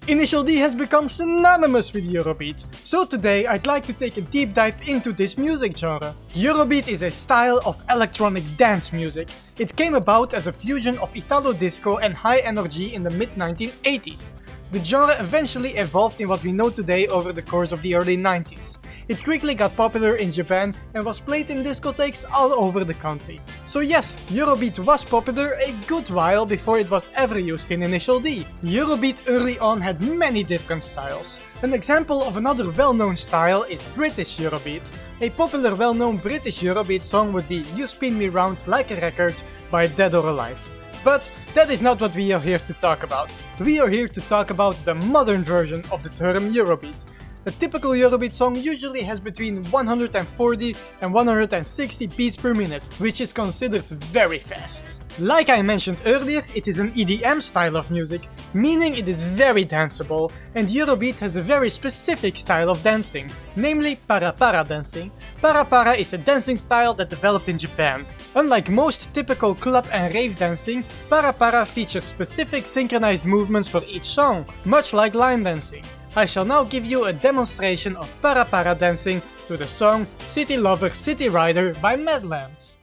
Initial D has become synonymous with Eurobeat, so today I'd like to take a deep dive into this music genre. Eurobeat is a style of electronic dance music. It came about as a fusion of Italo disco and high energy in the mid-1980s. The genre eventually evolved in what we know today over the course of the early 90s. It quickly got popular in Japan and was played in discotheques all over the country. So yes, Eurobeat was popular a good while before it was ever used in Initial D. Eurobeat early on had many different styles. An example of another well-known style is British Eurobeat. A popular well-known British Eurobeat song would be You Spin Me Round Like a Record by Dead or Alive. But that is not what we are here to talk about. We are here to talk about the modern version of the term Eurobeat. A typical Eurobeat song usually has between 140 and 160 beats per minute, which is considered very fast. Like I mentioned earlier, it is an EDM style of music, meaning it is very danceable, and Eurobeat has a very specific style of dancing, namely para-para dancing. Para-para is a dancing style that developed in Japan. Unlike most typical club and rave dancing, para-para features specific synchronized movements for each song, much like line dancing. I shall now give you a demonstration of para-para dancing to the song City Lover City Rider by Madlands.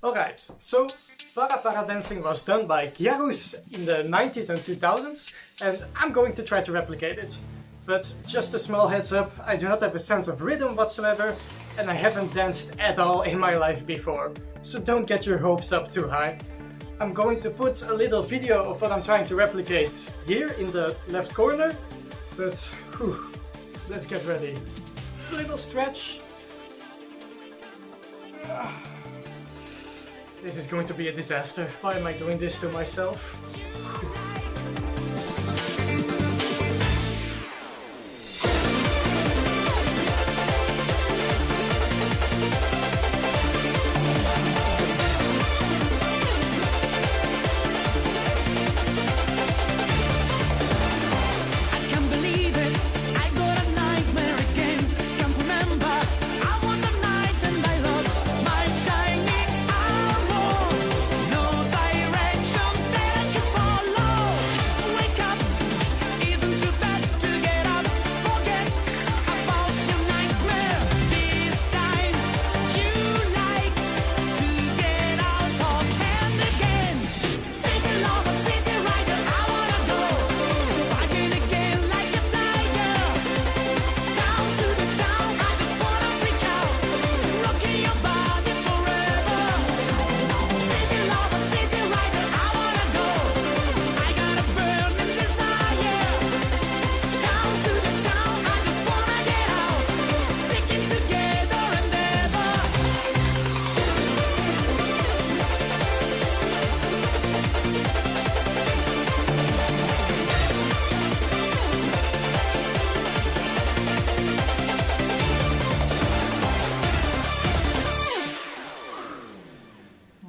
Alright, so para-para dancing was done by Gyarus in the 90s and 2000s, and I'm going to try to replicate it. But just a small heads up, I do not have a sense of rhythm whatsoever, and I haven't danced at all in my life before, so don't get your hopes up too high. I'm going to put a little video of what I'm trying to replicate here in the left corner, but let's get ready. A little stretch. This is going to be a disaster. Why am I doing this to myself?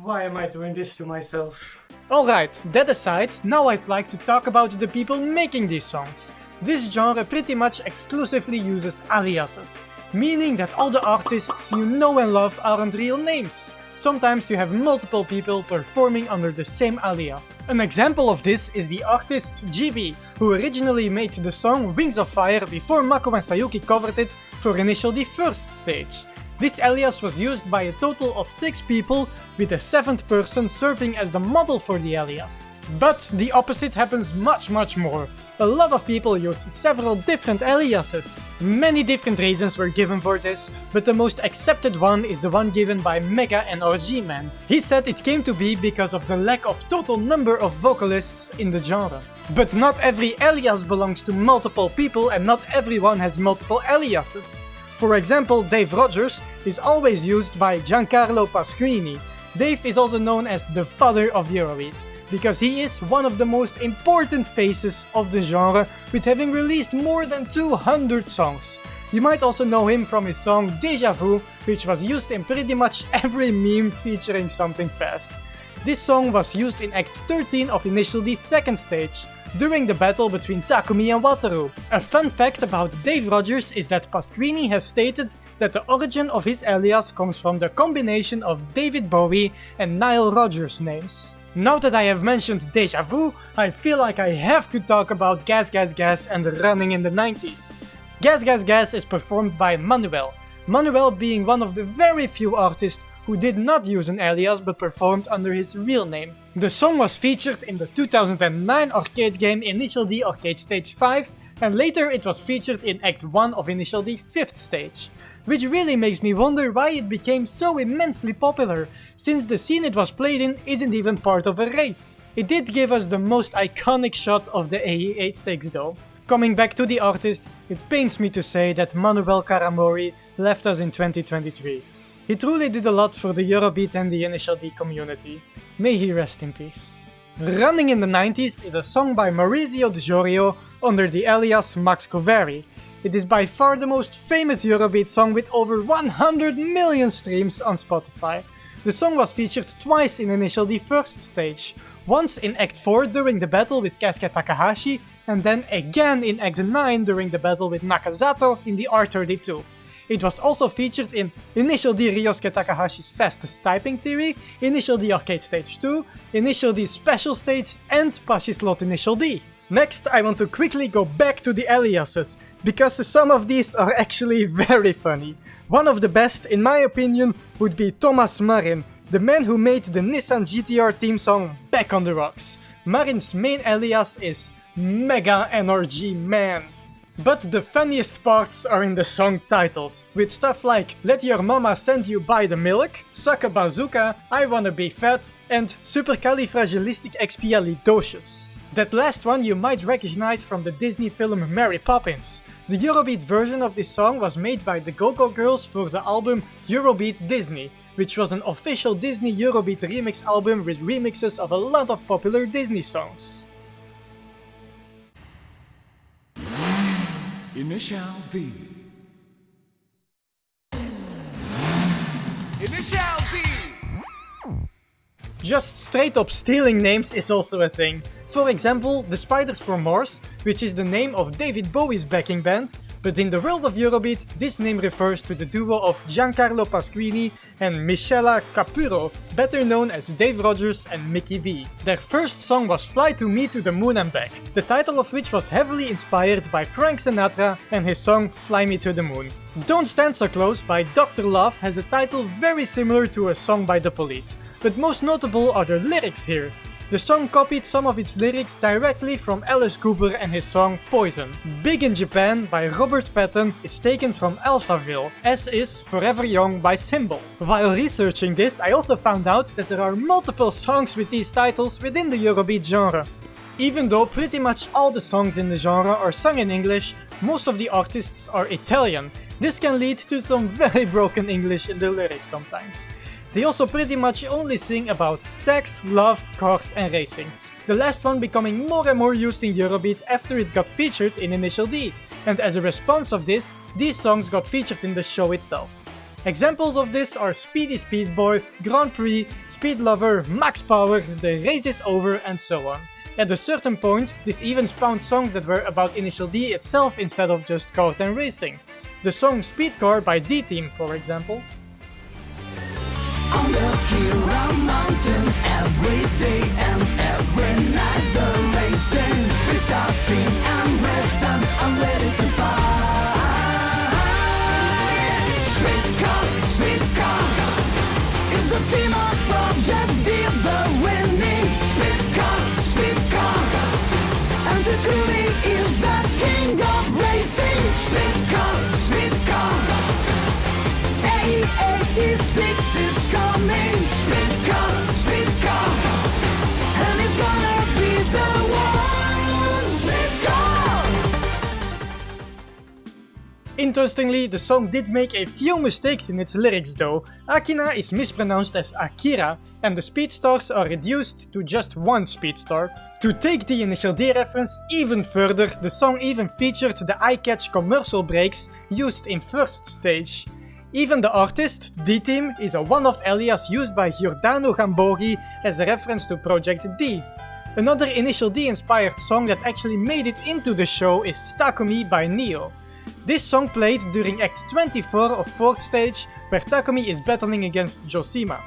Why am I doing this to myself? Alright, that aside, now I'd like to talk about the people making these songs. This genre pretty much exclusively uses aliases, meaning that all the artists you know and love aren't real names. Sometimes you have multiple people performing under the same alias. An example of this is the artist GB, who originally made the song Wings of Fire before Mako and Sayuki covered it for Initial D first stage. This alias was used by a total of 6 people, with a 7th person serving as the model for the alias. But the opposite happens much more. A lot of people use several different aliases. Many different reasons were given for this, but the most accepted one is the one given by Mega and RG Man. He said it came to be because of the lack of total number of vocalists in the genre. But not every alias belongs to multiple people and not everyone has multiple aliases. For example, Dave Rodgers is always used by Giancarlo Pasquini. Dave is also known as the father of Eurobeat, because he is one of the most important faces of the genre, with having released more than 200 songs. You might also know him from his song Deja, which was used in pretty much every meme featuring something fast. This song was used in Act 13 of Initial D's second stage, during the battle between Takumi and Wataru. A fun fact about Dave Rodgers is that Pasquini has stated that the origin of his alias comes from the combination of David Bowie and Nile Rodgers names. Now that I have mentioned Deja Vu, I feel like I have to talk about Gas Gas Gas and Running in the 90s. Gas Gas Gas is performed by Manuel, Manuel being one of the very few artists who did not use an alias but performed under his real name. The song was featured in the 2009 arcade game Initial D Arcade Stage 5, and later it was featured in Act 1 of Initial D 5th stage. Which really makes me wonder why it became so immensely popular, since the scene it was played in isn't even part of a race. It did give us the most iconic shot of the AE86 though. Coming back to the artist, it pains me to say that Manuel Karamori left us in 2023. He truly did a lot for the Eurobeat and the Initial D community. May he rest in peace. Running in the 90s is a song by Maurizio De Jorio under the alias Max Covari. It is by far the most famous Eurobeat song with over 100 million streams on Spotify. The song was featured twice in Initial D first stage, once in Act 4 during the battle with Keisuke Takahashi, and then again in Act 9 during the battle with Nakazato in the R32. It was also featured in Initial D Ryosuke Takahashi's Fastest Typing Theory, Initial D Arcade Stage 2, Initial D Special Stage, and Pashi Slot Initial D. Next, I want to quickly go back to the aliases, because some of these are actually very funny. One of the best, in my opinion, would be Thomas Marin, the man who made the Nissan GTR theme song Back on the Rocks. Marin's main alias is Mega NRG Man. But the funniest parts are in the song titles, with stuff like Let Your Mama Send You By the Milk, Suck a Bazooka, I Wanna Be Fat, and Supercalifragilisticexpialidocious. That last one you might recognize from the Disney film Mary Poppins. The Eurobeat version of this song was made by the Go-Go Girls for the album Eurobeat Disney, which was an official Disney Eurobeat remix album with remixes of a lot of popular Disney songs. Initial D. Initial D. Just straight up stealing names is also a thing. For example, the Spiders from Mars, which is the name of David Bowie's backing band, but in the world of Eurobeat, this name refers to the duo of Giancarlo Pasquini and Michela Capuro, better known as Dave Rodgers and Mickey B. Their first song was Fly to Me to the Moon and Back, the title of which was heavily inspired by Frank Sinatra and his song Fly Me to the Moon. Don't Stand So Close by Dr. Love has a title very similar to a song by The Police, but most notable are the lyrics here. The song copied some of its lyrics directly from Alice Cooper and his song Poison. Big in Japan by Robert Patton is taken from Alphaville, as is Forever Young by Symbol. While researching this, I also found out that there are multiple songs with these titles within the Eurobeat genre. Even though pretty much all the songs in the genre are sung in English, most of the artists are Italian. This can lead to some very broken English in the lyrics sometimes. They also pretty much only sing about sex, love, cars and racing. The last one becoming more and more used in Eurobeat after it got featured in Initial D, and as a response of this, these songs got featured in the show itself. Examples of this are Speedy Speed Boy, Grand Prix, Speed Lover, Max Power, The Race Is Over and so on. At a certain point, this even spawned songs that were about Initial D itself instead of just cars and racing. The song Speed Car by D-Team, for example. On the Kira Mountain, every day and every night the racing speed starting and red suns are ready to fly. Speed car is a team of Project.D, the winning speed car. And Takumi is the king of racing. Speed car. A86 is coming, speed car, and it's gonna be the one, speed car. Interestingly, the song did make a few mistakes in its lyrics though. Akina is mispronounced as Akira, and the speed stars are reduced to just one speed star. To take the Initial D reference even further, the song even featured the eye-catch commercial breaks used in first stage. Even the artist, D-Team, is a one-off alias used by Giordano Gambori as a reference to Project.D. Another Initial D inspired song that actually made it into the show is Takumi by Neo. This song played during Act 24 of 4th stage, where Takumi is battling against Josima.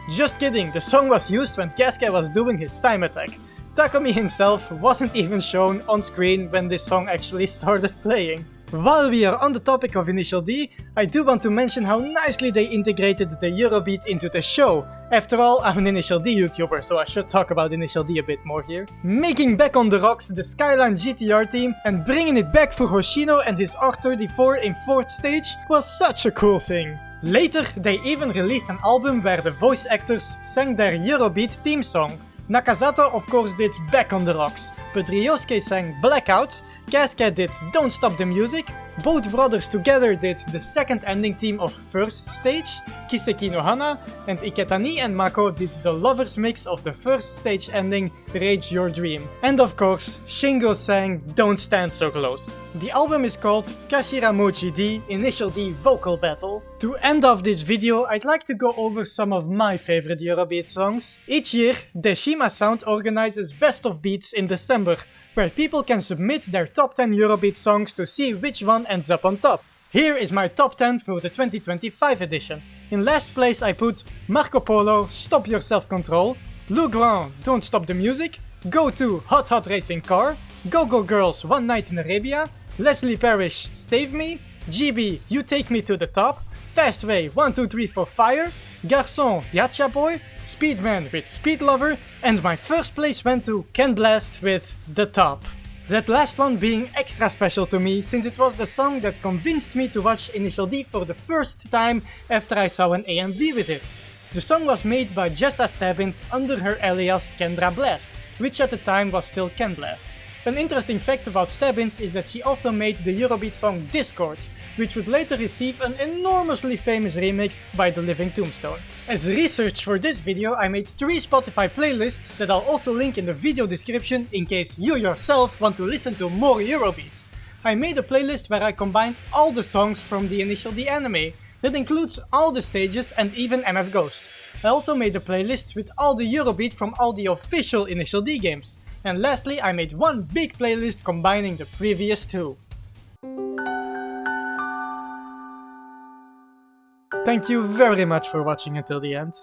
Just kidding, the song was used when Casca was doing his time attack. Takumi himself wasn't even shown on screen when this song actually started playing. While we are on the topic of Initial D, I do want to mention how nicely they integrated the Eurobeat into the show. After all, I'm an Initial D YouTuber, so I should talk about Initial D a bit more here. Making back on the rocks the Skyline GTR team and bringing it back for Hoshino and his R34 in 4th stage was such a cool thing. Later, they even released an album where the voice actors sang their Eurobeat theme song. Nakazato of course did Back on the Rocks, but Ryosuke sang Blackout, Casca did Don't Stop the Music, both brothers together did the second ending theme of 1st stage, Kiseki no Hana, and Iketani and Mako did the lovers mix of the 1st stage ending Rage Your Dream. And of course, Shingo sang Don't Stand So Close. The album is called Kashiramochi D Initial D Vocal Battle. To end off this video, I'd like to go over some of my favorite Eurobeat songs. Each year, Deshima Sound organizes Best of Beats in December, where people can submit their top 10 Eurobeat songs to see which one ends up on top. Here is my top 10 for the 2025 edition. In last place I put Marco Polo, Stop Your Self-Control, Lou Grand, Don't Stop the Music, Go To, Hot Hot Racing Car, Go Go Girls, One Night in Arabia, Leslie Parrish, Save Me, GB, You Take Me to the Top, Fastway, 1 2 3 4 Fire, Garçon, Yacha Boy, Speedman with Speed Lover, and my first place went to Ken Blast with The Top. That last one being extra special to me, since it was the song that convinced me to watch Initial D for the first time after I saw an AMV with it. The song was made by Jessa Stabbins under her alias Kendra Blast, which at the time was still Ken Blast. An interesting fact about Stabbins is that she also made the Eurobeat song Discord, which would later receive an enormously famous remix by The Living Tombstone. As research for this video, I made 3 Spotify playlists that I'll also link in the video description in case you yourself want to listen to more Eurobeat. I made a playlist where I combined all the songs from the Initial D anime, that includes all the stages and even MF Ghost. I also made a playlist with all the Eurobeat from all the official Initial D games. And lastly, I made one big playlist combining the previous 2. Thank you very much for watching until the end.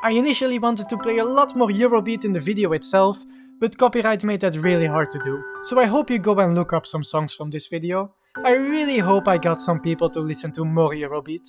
I initially wanted to play a lot more Eurobeat in the video itself, but copyright made that really hard to do, so I hope you go and look up some songs from this video. I really hope I got some people to listen to more Eurobeat.